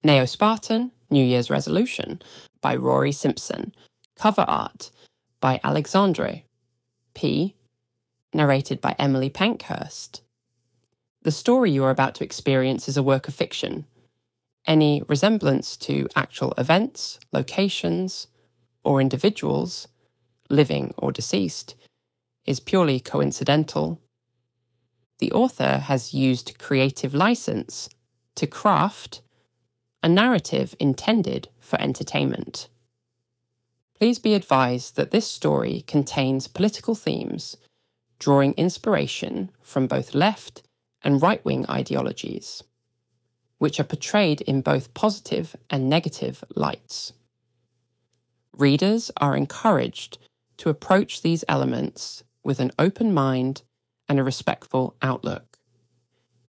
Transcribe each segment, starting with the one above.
Neo-Spartan, New Year's Resolution by Rory Simpson. Cover art by Alexandre P. Narrated by Emily Pankhurst. The story you are about to experience is a work of fiction. Any resemblance to actual events, locations, or individuals, living or deceased, is purely coincidental. The author has used creative license to craft a narrative intended for entertainment. Please be advised that this story contains political themes, drawing inspiration from both left and right-wing ideologies, which are portrayed in both positive and negative lights. Readers are encouraged to approach these elements with an open mind and a respectful outlook.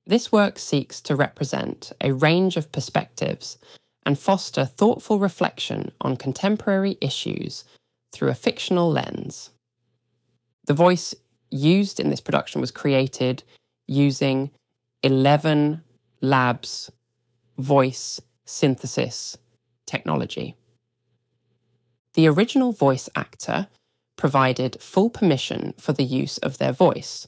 This work seeks to represent a range of perspectives and foster thoughtful reflection on contemporary issues through a fictional lens. The voice used in this production was created using Elevenlabs voice synthesis technology. The original voice actor provided full permission for the use of their voice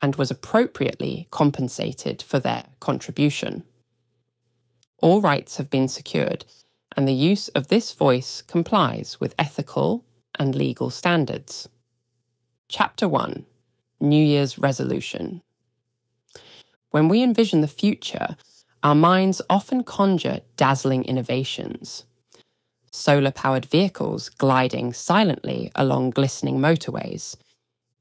and was appropriately compensated for their contribution. All rights have been secured, and the use of this voice complies with ethical and legal standards. Chapter 1. New Year's Resolution. When we envision the future, our minds often conjure dazzling innovations. Solar-powered vehicles gliding silently along glistening motorways,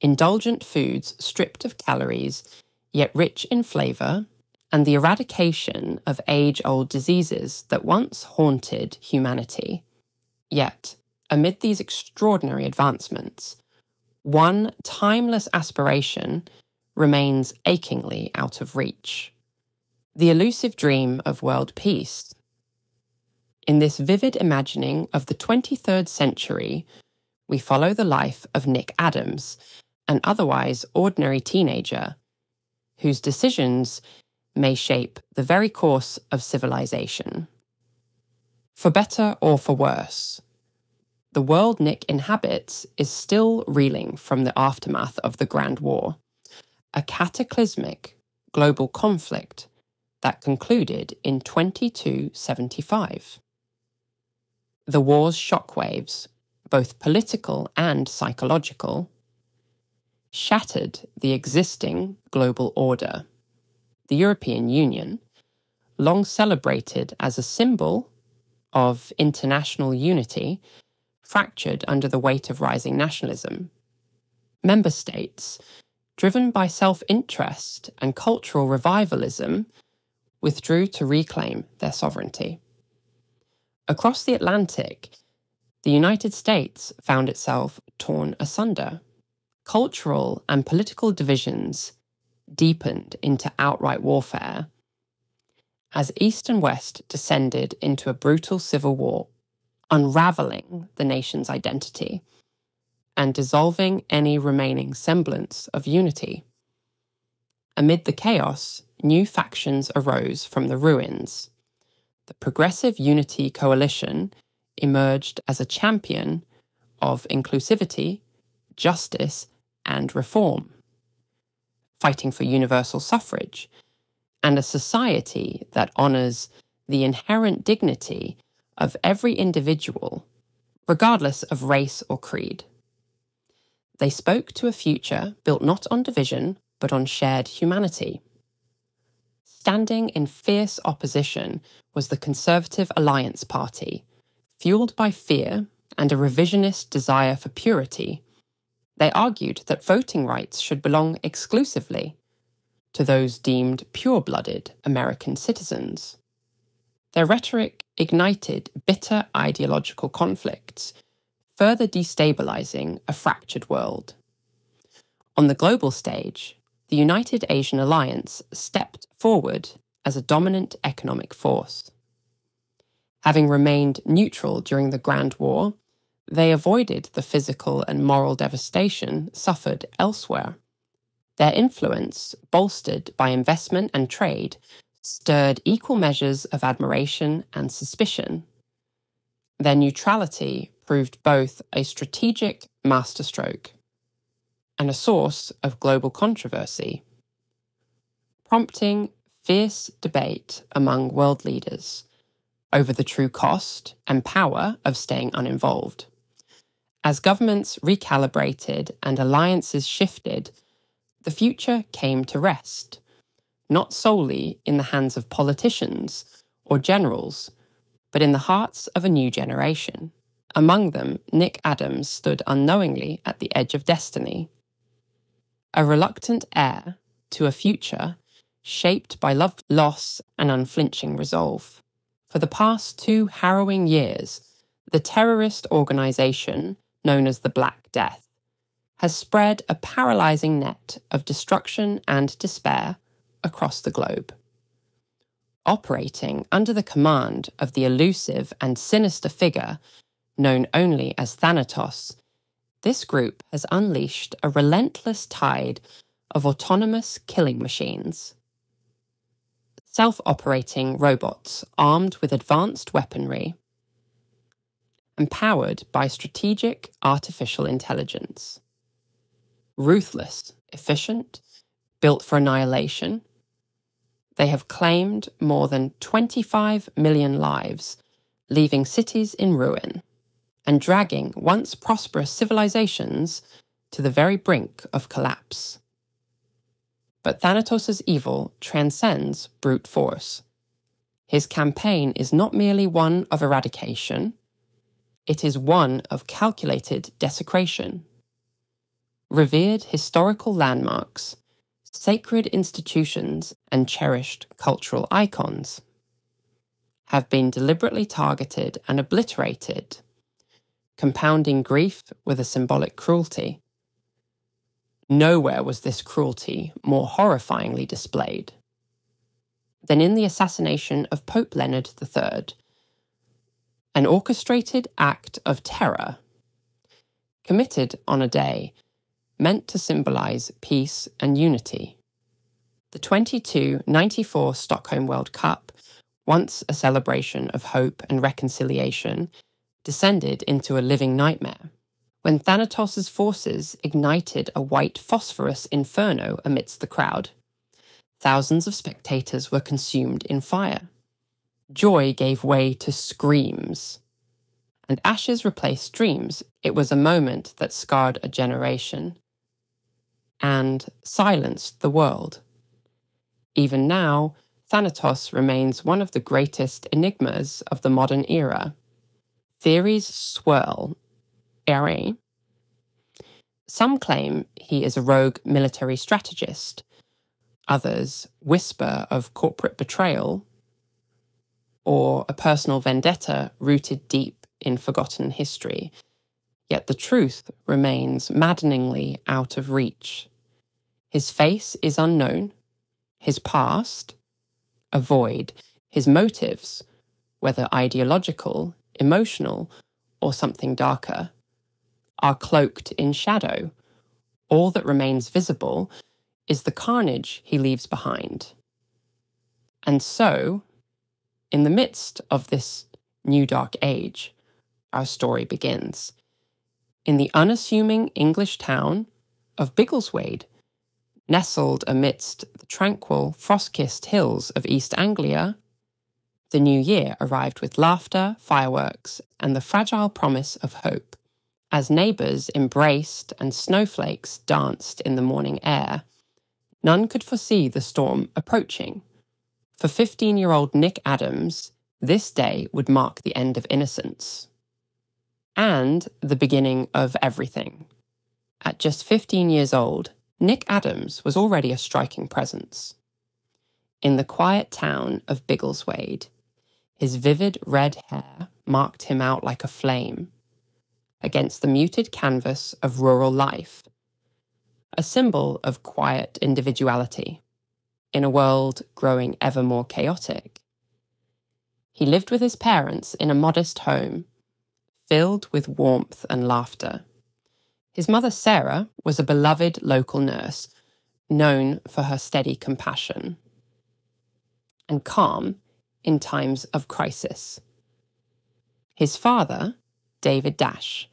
indulgent foods stripped of calories, yet rich in flavour, and the eradication of age-old diseases that once haunted humanity. Yet, amid these extraordinary advancements, one timeless aspiration remains achingly out of reach: the elusive dream of world peace. In this vivid imagining of the 23rd century, we follow the life of Nick Adams, an otherwise ordinary teenager, whose decisions may shape the very course of civilization. For better or for worse, the world Nick inhabits is still reeling from the aftermath of the Grand War, a cataclysmic global conflict that concluded in 2275. The war's shockwaves, both political and psychological, shattered the existing global order. The European Union, long celebrated as a symbol of international unity, fractured under the weight of rising nationalism. Member states, driven by self-interest and cultural revivalism, withdrew to reclaim their sovereignty. Across the Atlantic, the United States found itself torn asunder. Cultural and political divisions deepened into outright warfare as East and West descended into a brutal civil war, unravelling the nation's identity and dissolving any remaining semblance of unity. Amid the chaos, new factions arose from the ruins. The Progressive Unity Coalition emerged as a champion of inclusivity, justice, and reform, fighting for universal suffrage and a society that honours the inherent dignity of every individual, regardless of race or creed. They spoke to a future built not on division, but on shared humanity. Standing in fierce opposition was the Conservative Alliance Party, fueled by fear and a revisionist desire for purity. They argued that voting rights should belong exclusively to those deemed pure-blooded American citizens. Their rhetoric ignited bitter ideological conflicts, further destabilizing a fractured world. On the global stage, the United Asian Alliance stepped forward as a dominant economic force. Having remained neutral during the Grand War, they avoided the physical and moral devastation suffered elsewhere. Their influence, bolstered by investment and trade, stirred equal measures of admiration and suspicion. Their neutrality proved both a strategic masterstroke and a source of global controversy, prompting fierce debate among world leaders over the true cost and power of staying uninvolved. As governments recalibrated and alliances shifted, the future came to rest, not solely in the hands of politicians or generals, but in the hearts of a new generation. Among them, Nick Adams stood unknowingly at the edge of destiny, a reluctant heir to a future shaped by love, loss, and unflinching resolve. For the past 2 harrowing years, the terrorist organisation known as the Black Death has spread a paralysing net of destruction and despair across the globe. Operating under the command of the elusive and sinister figure known only as Thanatos, this group has unleashed a relentless tide of autonomous killing machines. Self-operating robots armed with advanced weaponry, empowered by strategic artificial intelligence. Ruthless, efficient, built for annihilation, they have claimed more than 25 million lives, leaving cities in ruin and dragging once prosperous civilizations to the very brink of collapse. But Thanatos' evil transcends brute force. His campaign is not merely one of eradication, it is one of calculated desecration. Revered historical landmarks, sacred institutions, and cherished cultural icons have been deliberately targeted and obliterated, compounding grief with a symbolic cruelty. Nowhere was this cruelty more horrifyingly displayed than in the assassination of Pope Leonard III, an orchestrated act of terror committed on a day meant to symbolise peace and unity. The 1994 Stockholm World Cup, once a celebration of hope and reconciliation, descended into a living nightmare when Thanatos' forces ignited a white phosphorus inferno amidst the crowd. Thousands of spectators were consumed in fire. Joy gave way to screams, and ashes replaced dreams. It was a moment that scarred a generation and silenced the world. Even now, Thanatos remains one of the greatest enigmas of the modern era. Theories swirl. Some claim he is a rogue military strategist. Others whisper of corporate betrayal or a personal vendetta rooted deep in forgotten history. Yet the truth remains maddeningly out of reach. His face is unknown, his past a void, his motives, whether ideological, emotional, or something darker, are cloaked in shadow. All that remains visible is the carnage he leaves behind. And so, in the midst of this new dark age, our story begins. In the unassuming English town of Biggleswade, nestled amidst the tranquil, frost-kissed hills of East Anglia, the new year arrived with laughter, fireworks, and the fragile promise of hope. As neighbours embraced and snowflakes danced in the morning air, none could foresee the storm approaching. For 15-year-old Nick Adams, this day would mark the end of innocence and the beginning of everything. At just 15 years old, Nick Adams was already a striking presence. In the quiet town of Biggleswade, his vivid red hair marked him out like a flame against the muted canvas of rural life, a symbol of quiet individuality in a world growing ever more chaotic. He lived with his parents in a modest home, filled with warmth and laughter. His mother, Sarah, was a beloved local nurse, known for her steady compassion. and calm in times of crisis. His father, David Dash,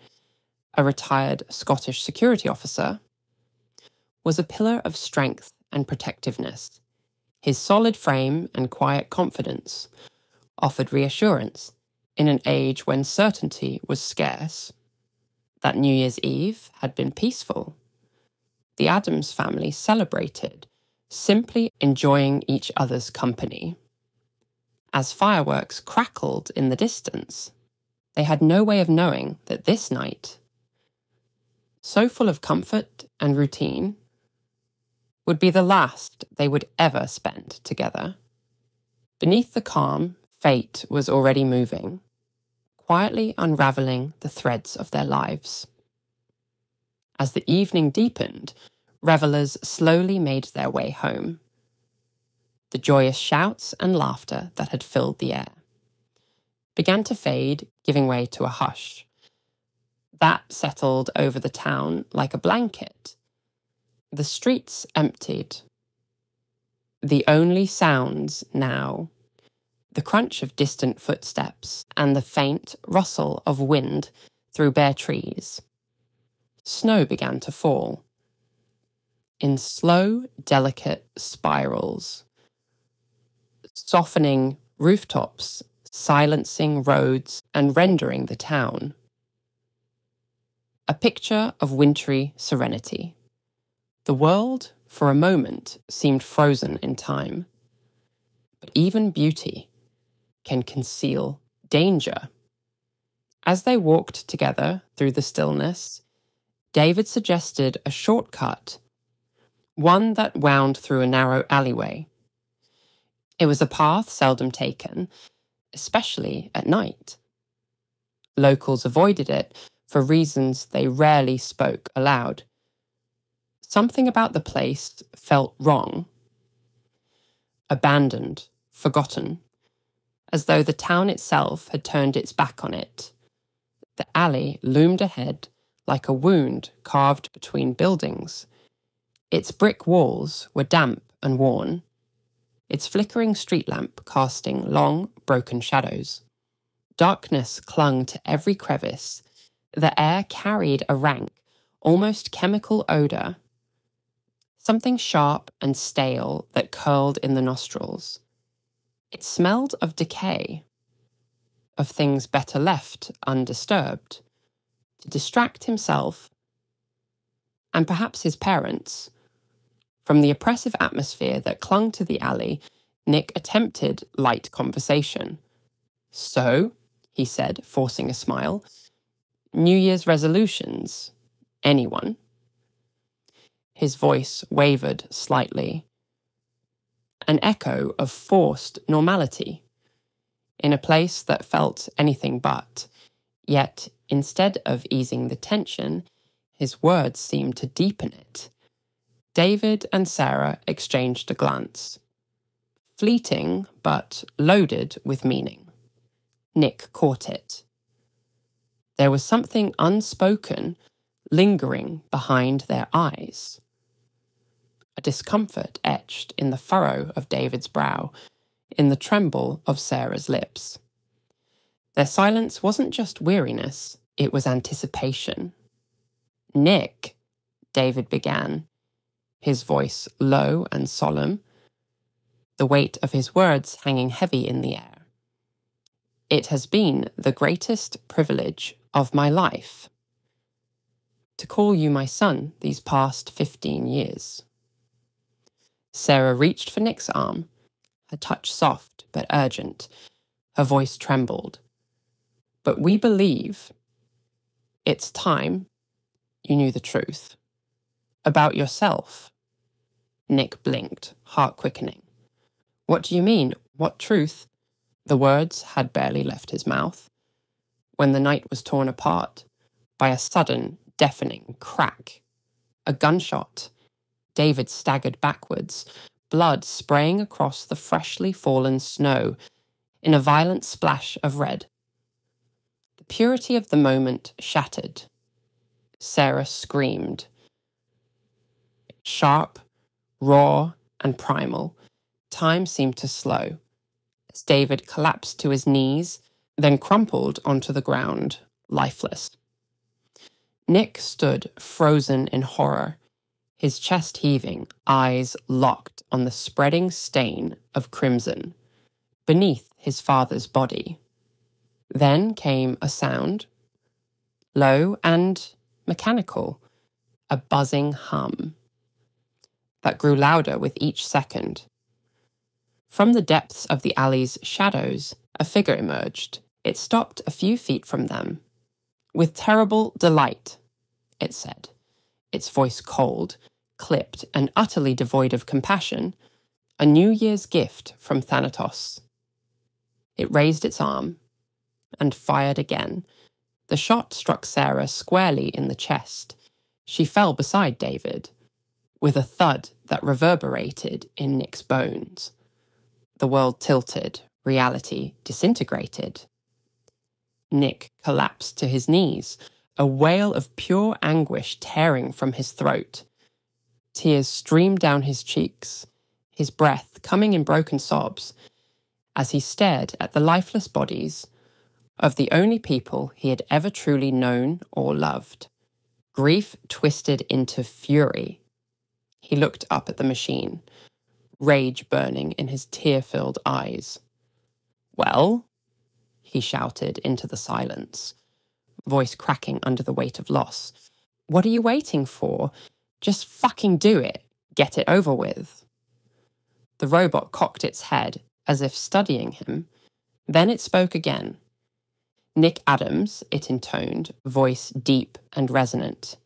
a retired Scottish security officer, was a pillar of strength and protectiveness. His solid frame and quiet confidence offered reassurance in an age when certainty was scarce. That New Year's Eve had been peaceful. The Addams family celebrated, simply enjoying each other's company. As fireworks crackled in the distance, they had no way of knowing that this night, so full of comfort and routine, would be the last they would ever spend together. Beneath the calm, fate was already moving, quietly unravelling the threads of their lives. As the evening deepened, revellers slowly made their way home. The joyous shouts and laughter that had filled the air began to fade, giving way to a hush. That settled over the town like a blanket. The streets emptied. The only sounds now, the crunch of distant footsteps and the faint rustle of wind through bare trees. Snow began to fall. In slow, delicate spirals, softening rooftops, silencing roads, and rendering the town a picture of wintry serenity. The world, for a moment, seemed frozen in time. But even beauty can conceal danger. As they walked together through the stillness, David suggested a shortcut, one that wound through a narrow alleyway. It was a path seldom taken, especially at night. Locals avoided it for reasons they rarely spoke aloud. Something about the place felt wrong. Abandoned, forgotten, as though the town itself had turned its back on it. The alley loomed ahead like a wound carved between buildings. Its brick walls were damp and worn, its flickering street lamp casting long, broken shadows. Darkness clung to every crevice. The air carried a rank, almost chemical odour, something sharp and stale that curled in the nostrils. It smelled of decay, of things better left undisturbed. To distract himself, and perhaps his parents, from the oppressive atmosphere that clung to the alley, Nick attempted light conversation. "So," he said, forcing a smile, "New Year's resolutions? Anyone?" His voice wavered slightly. An echo of forced normality, in a place that felt anything but. Yet, instead of easing the tension, his words seemed to deepen it. David and Sarah exchanged a glance. Fleeting, but loaded with meaning. Nick caught it. There was something unspoken lingering behind their eyes. A discomfort etched in the furrow of David's brow, in the tremble of Sarah's lips. Their silence wasn't just weariness, it was anticipation. "Nick," David began, his voice low and solemn, the weight of his words hanging heavy in the air. "It has been the greatest privilege of my life to call you my son these past 15 years. Sarah reached for Nick's arm, her touch soft but urgent. Her voice trembled. "But we believe it's time you knew the truth. About yourself." Nick blinked, heart quickening. "What do you mean? What truth?" The words had barely left his mouth when the night was torn apart by a sudden, deafening crack. A gunshot. David staggered backwards, blood spraying across the freshly fallen snow in a violent splash of red. The purity of the moment shattered. Sarah screamed. Sharp, raw, and primal, time seemed to slow. as David collapsed to his knees, then crumpled onto the ground, lifeless. Nick stood frozen in horror, his chest heaving, eyes locked on the spreading stain of crimson beneath his father's body. Then came a sound, low and mechanical, a buzzing hum that grew louder with each second. From the depths of the alley's shadows, a figure emerged. It stopped a few feet from them. With terrible delight, it said, its voice cold, clipped, and utterly devoid of compassion, a New Year's gift from Thanatos. It raised its arm and fired again. The shot struck Sarah squarely in the chest. She fell beside David, with a thud that reverberated in Nick's bones. The world tilted, reality disintegrated. Nick collapsed to his knees, a wail of pure anguish tearing from his throat. Tears streamed down his cheeks, his breath coming in broken sobs, as he stared at the lifeless bodies of the only people he had ever truly known or loved. Grief twisted into fury. He looked up at the machine, rage burning in his tear-filled eyes. "Well?" he shouted into the silence, voice cracking under the weight of loss. "What are you waiting for? Just fucking do it. Get it over with." The robot cocked its head, as if studying him. Then it spoke again. "Nick Adams," it intoned, voice deep and resonant.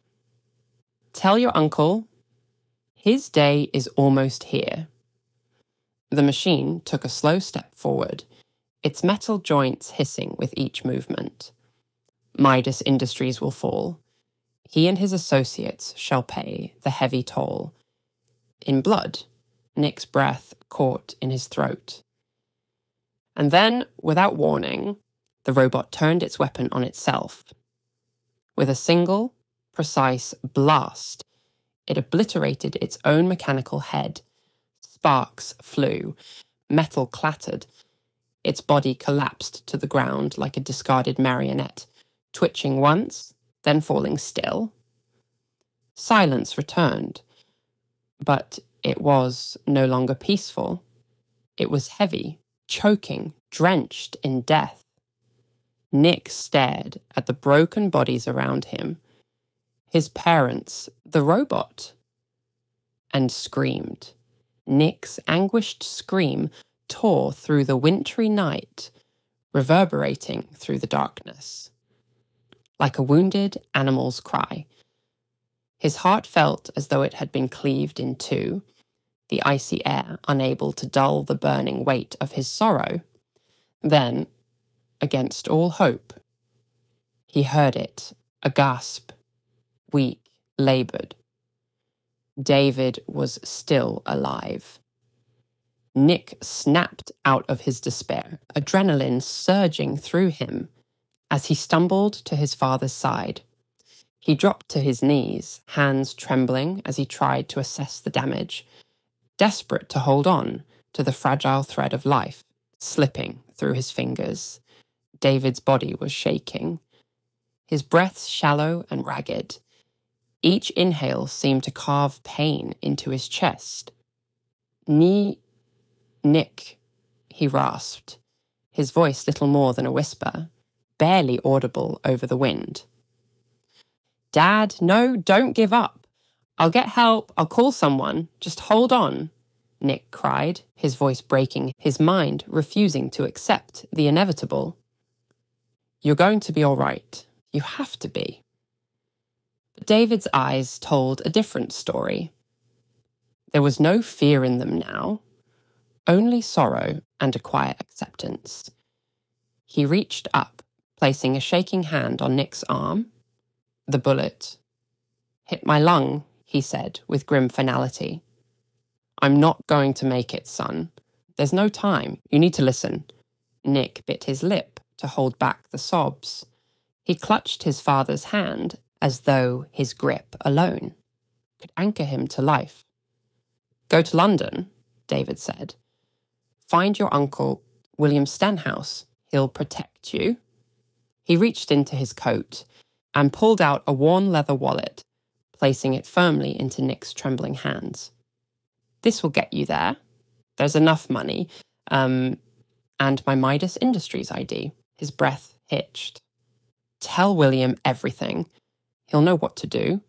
"Tell your uncle his day is almost here." The machine took a slow step forward, its metal joints hissing with each movement. "Midas Industries will fall. He and his associates shall pay the heavy toll." In blood, Nick's breath caught in his throat. And then, without warning, the robot turned its weapon on itself. With a single, precise blast, it obliterated its own mechanical head. Sparks flew, metal clattered. Its body collapsed to the ground like a discarded marionette, twitching once, then falling still. Silence returned, but it was no longer peaceful. It was heavy, choking, drenched in death. Nick stared at the broken bodies around him, his parents, the robot, and screamed. Nick's anguished scream tore through the wintry night, reverberating through the darkness. Like a wounded animal's cry. His heart felt as though it had been cleaved in two, the icy air unable to dull the burning weight of his sorrow. Then, against all hope, he heard it, a gasp, weak, laboured. David was still alive. Nick snapped out of his despair, adrenaline surging through him as he stumbled to his father's side. He dropped to his knees, hands trembling as he tried to assess the damage, desperate to hold on to the fragile thread of life, slipping through his fingers. David's body was shaking, his breaths shallow and ragged. Each inhale seemed to carve pain into his chest. Nick, he rasped, his voice little more than a whisper, barely audible over the wind. "Dad, no, don't give up. I'll get help, I'll call someone. Just hold on," Nick cried, his voice breaking, his mind refusing to accept the inevitable. "You're going to be all right. You have to be." But David's eyes told a different story. There was no fear in them now, only sorrow and a quiet acceptance. He reached up, placing a shaking hand on Nick's arm. "The bullet hit my lung," he said with grim finality. "I'm not going to make it, son. There's no time. You need to listen." Nick bit his lip to hold back the sobs. He clutched his father's hand as though his grip alone could anchor him to life. "Go to London," David said. "Find your uncle. William Stenhouse, he'll protect you. He reached into his coat and pulled out a worn leather wallet, placing it firmly into Nick's trembling hands. This will get you there. There's enough money. And my Midas Industries ID. His breath hitched. Tell William everything. He'll know what to do.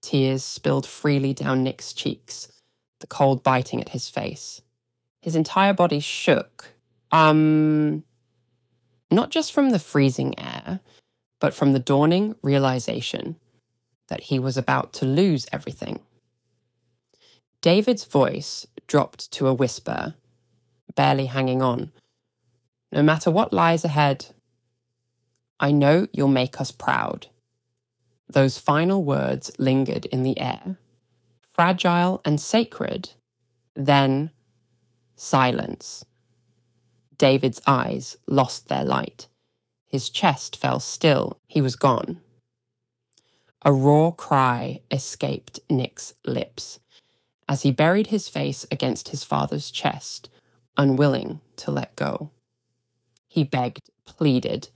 Tears spilled freely down Nick's cheeks, the cold biting at his face. His entire body shook. Not just from the freezing air, but from the dawning realization that he was about to lose everything. David's voice dropped to a whisper, barely hanging on. No matter what lies ahead, I know you'll make us proud. Those final words lingered in the air, fragile and sacred. Then, silence. David's eyes lost their light. His chest fell still. He was gone. A raw cry escaped Nick's lips as he buried his face against his father's chest, unwilling to let go. He begged, pleaded,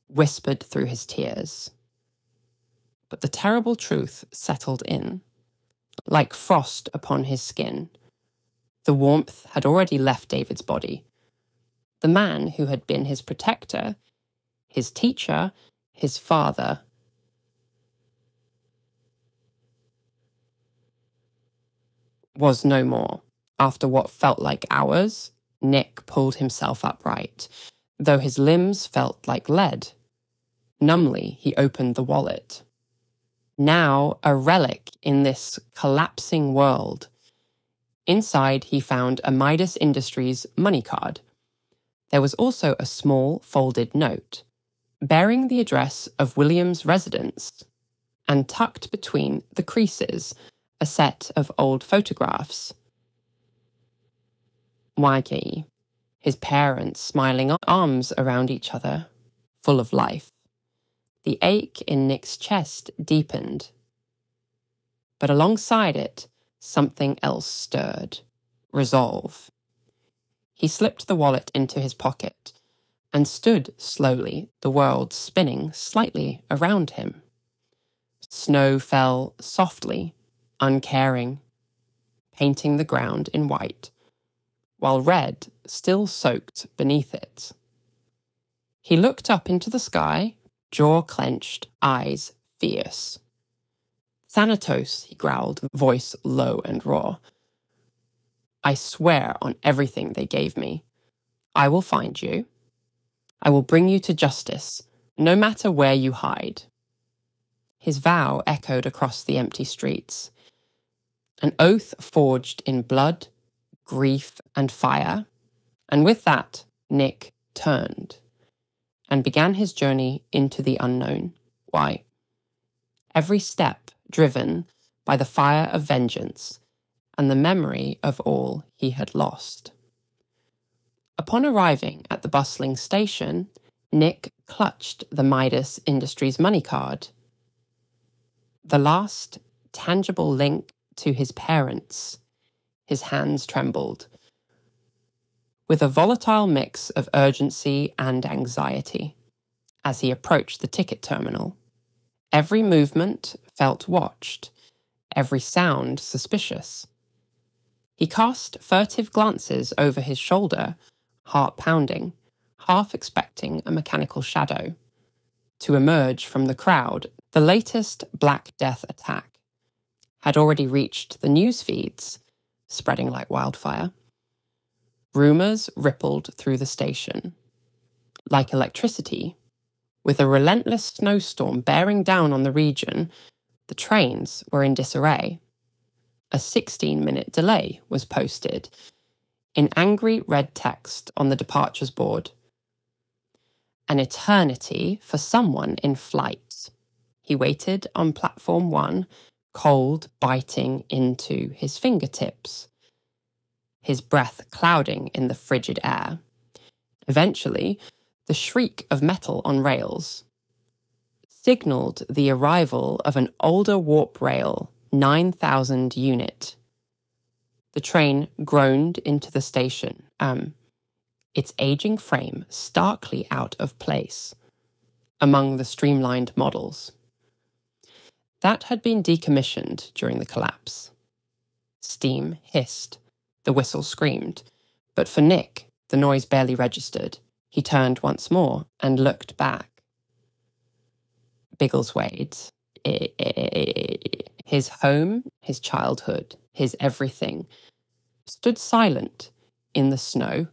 whispered through his tears. But the terrible truth settled in, like frost upon his skin. The warmth had already left David's body. The man who had been his protector, his teacher, his father, was no more. After what felt like hours, Nick pulled himself upright, though his limbs felt like lead. Numbly, he opened the wallet. Now a relic in this collapsing world. Inside, he found a Midas Industries money card. There was also a small folded note, bearing the address of William's residence, and tucked between the creases, a set of old photographs. Waggy, his parents smiling arms around each other, full of life. The ache in Nick's chest deepened. But alongside it, something else stirred. Resolve. He slipped the wallet into his pocket and stood slowly, the world spinning slightly around him. Snow fell softly, uncaring, painting the ground in white, while red still soaked beneath it. He looked up into the sky, jaw clenched, eyes fierce. Thanatos, he growled, voice low and raw. I swear on everything they gave me. I will find you. I will bring you to justice, no matter where you hide. His vow echoed across the empty streets. An oath forged in blood, grief, and fire. And with that, Nick turned and began his journey into the unknown. Why? Every step driven by the fire of vengeance and the memory of all he had lost. Upon arriving at the bustling station, Nick clutched the Midas Industries money card. The last tangible link to his parents. His hands trembled, with a volatile mix of urgency and anxiety, as he approached the ticket terminal. Every movement felt watched, every sound suspicious. He cast furtive glances over his shoulder, heart pounding, half expecting a mechanical shadow to emerge from the crowd. The latest Black Death attack had already reached the news feeds, spreading like wildfire. Rumours rippled through the station. Like electricity, with a relentless snowstorm bearing down on the region, the trains were in disarray. A 16-minute delay was posted in angry red text on the departures board. An eternity for someone in flight. He waited on platform 1, cold biting into his fingertips, his breath clouding in the frigid air. Eventually, the shriek of metal on rails signalled the arrival of an older warp rail 9,000 unit. The train groaned into the station, its aging frame starkly out of place among the streamlined models. That had been decommissioned during the collapse. Steam hissed, the whistle screamed, but for Nick, the noise barely registered. He turned once more and looked back. Biggleswade, his home, his childhood, his everything, stood silent in the snow.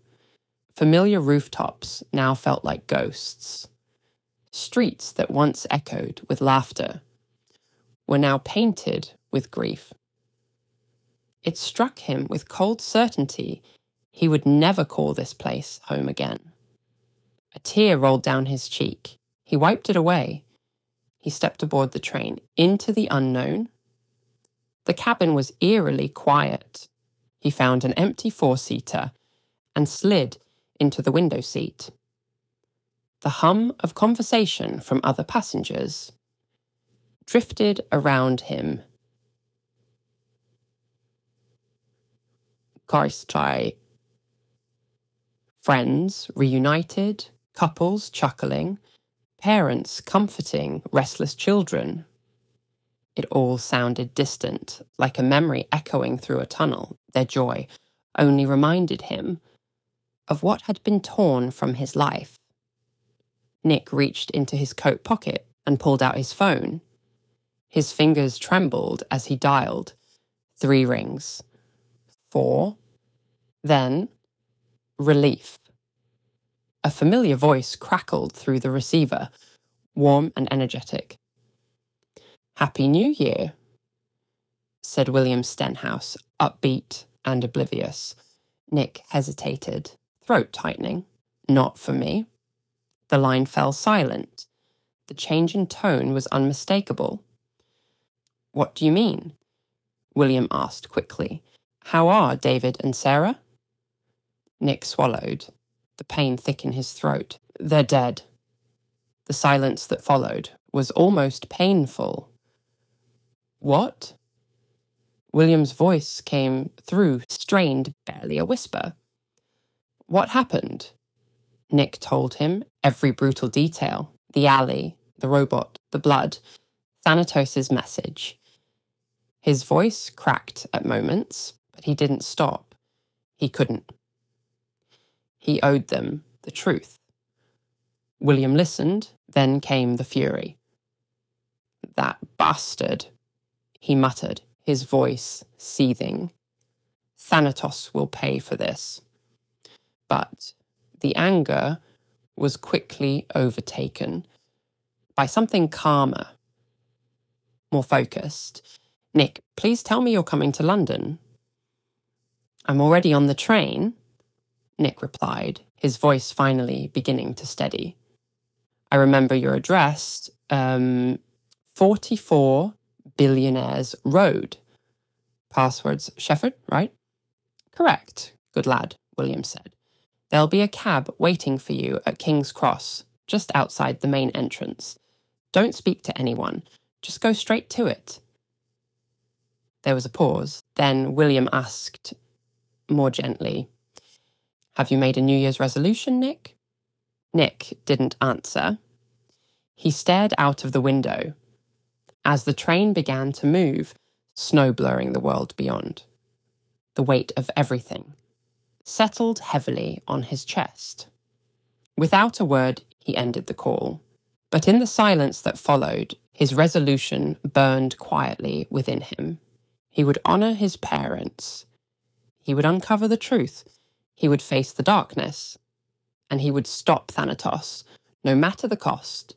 Familiar rooftops now felt like ghosts. Streets that once echoed with laughter were now painted with grief. It struck him with cold certainty he would never call this place home again. A tear rolled down his cheek. He wiped it away. He stepped aboard the train into the unknown. The cabin was eerily quiet. He found an empty four-seater and slid into the window seat. The hum of conversation from other passengers drifted around him. Friends reunited, couples chuckling, parents comforting restless children. It all sounded distant, like a memory echoing through a tunnel. Their joy only reminded him of what had been torn from his life. Nick reached into his coat pocket and pulled out his phone. His fingers trembled as he dialed. 3 rings. 4. Then, relief. A familiar voice crackled through the receiver, warm and energetic. "Happy New Year," said William Stenhouse, upbeat and oblivious. Nick hesitated, throat tightening. "Not for me." The line fell silent. The change in tone was unmistakable. "What do you mean?" William asked quickly. "How are David and Sarah?" Nick swallowed, the pain thick in his throat. "They're dead." The silence that followed was almost painful. "What?" William's voice came through, strained, barely a whisper. "What happened?" Nick told him every brutal detail. The alley, the robot, the blood, Thanatos' message. His voice cracked at moments, but he didn't stop. He couldn't. He owed them the truth. William listened, then came the fury. "That bastard," he muttered, his voice seething. "Thanatos will pay for this." But the anger was quickly overtaken by something calmer, more focused. "Nick, please tell me you're coming to London." "I'm already on the train," Nick replied, his voice finally beginning to steady. "I remember your address, 44 Billionaires Road. Password's Shefford, right?" "Correct. Good lad," William said. "There'll be a cab waiting for you at King's Cross, just outside the main entrance. Don't speak to anyone. Just go straight to it." There was a pause. Then William asked, more gently, "Have you made a New Year's resolution, Nick?" Nick didn't answer. He stared out of the window as the train began to move, snow blurring the world beyond. The weight of everything settled heavily on his chest. Without a word, he ended the call. But in the silence that followed, his resolution burned quietly within him. He would honour his parents. He would uncover the truth. He would face the darkness. And he would stop Thanatos, no matter the cost.